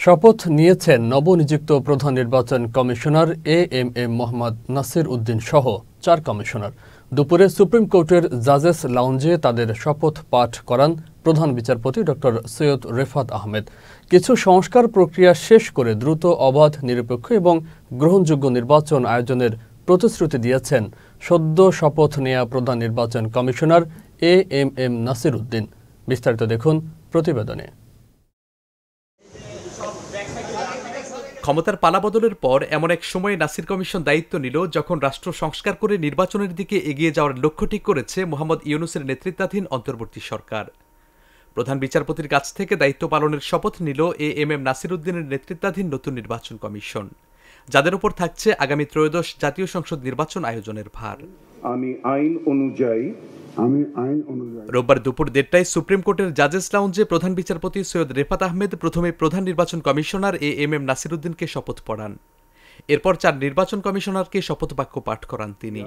শপথ নিয়েছেন নবনিযুক্ত প্রধান নির্বাচন কমিশনার এএমএম মোহাম্মদ নাসির উদ্দিন সহ ৪ কমিশনার। দুপুরে সুপ্রিম কোর্টের জাজেস লাউঞ্জে তাদের শপথ পাঠ করান প্রধান বিচারপতি ডক্টর সৈয়দ রেফাত আহমেদ। কিছু সংস্কার প্রক্রিয়া শেষ করে দ্রুত, অবাধ, নিরপেক্ষ এবং গ্রহণযোগ্য নির্বাচন আয়োজনের প্রতিশ্রুতি দিয়েছেন সদ্য শপথ নেয়া প্রধান নির্বাচন কমিশনার এএমএম নাসির উদ্দিন। বিস্তারিত দেখুন প্রতিবেদনে। ক্ষমতার পালাবদলের পর এমন এক সময়ে নাসির কমিশন দায়িত্ব নিল যখন রাষ্ট্র সংস্কার করে নির্বাচনের দিকে এগিয়ে যাওয়ার লক্ষ্য ঠিক করেছে মোহাম্মদ ইউনূসের নেতৃত্বাধীন অন্তর্বর্তী সরকার। প্রধান বিচারপতির কাছ থেকে দায়িত্ব পালনের শপথ নিল এএমএম নাসির উদ্দিনের নেতৃত্বাধীন নতুন নির্বাচন কমিশন, যাদের উপর থাকছে আগামী ত্রয়োদশ জাতীয় সংসদ নির্বাচন আয়োজনের ভার। রোববার দুপুর ১:৩০টায় সুপ্রিম কোর্টের জাজেস লাউঞ্জে প্রধান বিচারপতি সৈয়দ রেফাত আহমেদ প্রথমে প্রধান নির্বাচন কমিশনার এএমএম নাসির উদ্দিনকে শপথ পড়ান। এরপর ৪ নির্বাচন কমিশনারকে শপথ বাক্য পাঠ করান তিনি।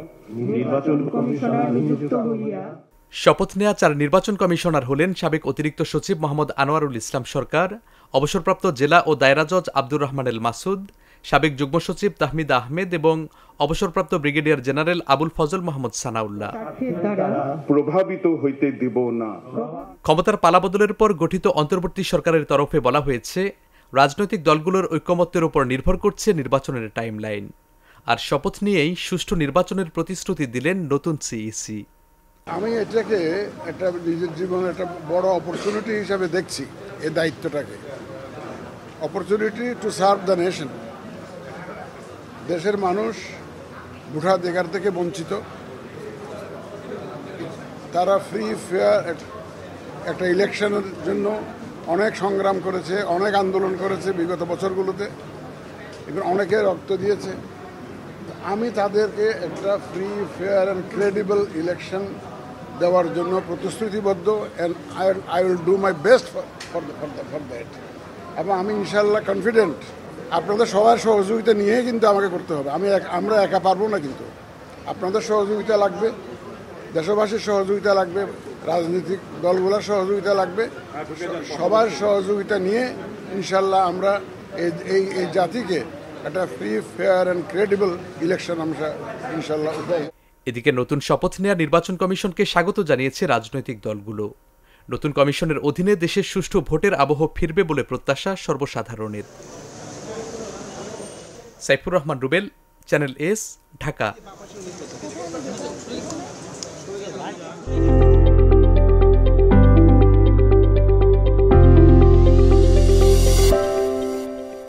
শপথ নেয়া ৪ নির্বাচন কমিশনার হলেন সাবেক অতিরিক্ত সচিব মোহাম্মদ আনোয়ারুল ইসলাম সরকার, অবসরপ্রাপ্ত জেলা ও দায়রা জজ আব্দুর রহমান এল মাসুদ, সাবেক যুগ্ম সচিব তাহমিদা আহমেদ এবং অবসরপ্রাপ্ত ব্রিগেডিয়ার জেনারেল আবুল ফজল মোহাম্মদ সানাউল্লাহ। প্রভাবিত হইতে দিব না। ক্ষমতার পালাবদলের পর গঠিত অন্তর্বর্তী সরকারের তরফে বলা হয়েছে, রাজনৈতিক দলগুলোর ঐকমত্যের উপর নির্ভর করছে নির্বাচনের টাইমলাইন। আর শপথ নিয়েই সুষ্ঠু নির্বাচনের প্রতিশ্রুতি দিলেন নতুন সিইসি। আমি এটাকে একটা নিজের জীবনে একটা বড় অপরচুনিটি হিসাবে দেখছি। এই দায়িত্বটাকে opportunity to serve the nation. দেশের মানুষ ভোটাধিকার থেকে বঞ্চিত, তারা ফ্রি ফেয়ার একটা ইলেকশনের জন্য অনেক সংগ্রাম করেছে, অনেক আন্দোলন করেছে বিগত বছরগুলোতে, এবং অনেকে রক্ত দিয়েছে। আমি তাদেরকে একটা free fair and credible election দেওয়ার জন্য প্রতিশ্রুতিবদ্ধ, and I will do my best for that. এবং আমি ইনশাল্লাহ কনফিডেন্ট আপনাদের সবার সহযোগিতা নিয়ে কিন্তু আমাকে করতে হবে। আমরা একা পারবো না, কিন্তু আপনাদের সহযোগিতা লাগবে, দেশবাসীর সহযোগিতা লাগবে, রাজনৈতিক দলগুলোর সহযোগিতা লাগবে। সবার সহযোগিতা নিয়ে ইনশাল্লাহ আমরা এই জাতিকে একটা free fair and credible election আমরা ইনশাল্লাহ উঠাই। এদিকে নতুন শপথ নেওয়া নির্বাচন কমিশনকে স্বাগত জানিয়েছে রাজনৈতিক দলগুলো। নতুন কমিশনের অধীনে দেশের সুষ্ঠু ভোটের আবহ ফিরবে বলে প্রত্যাশা সর্বসাধারণের। Saifur Rahman Rubel, channel S, Dhaka.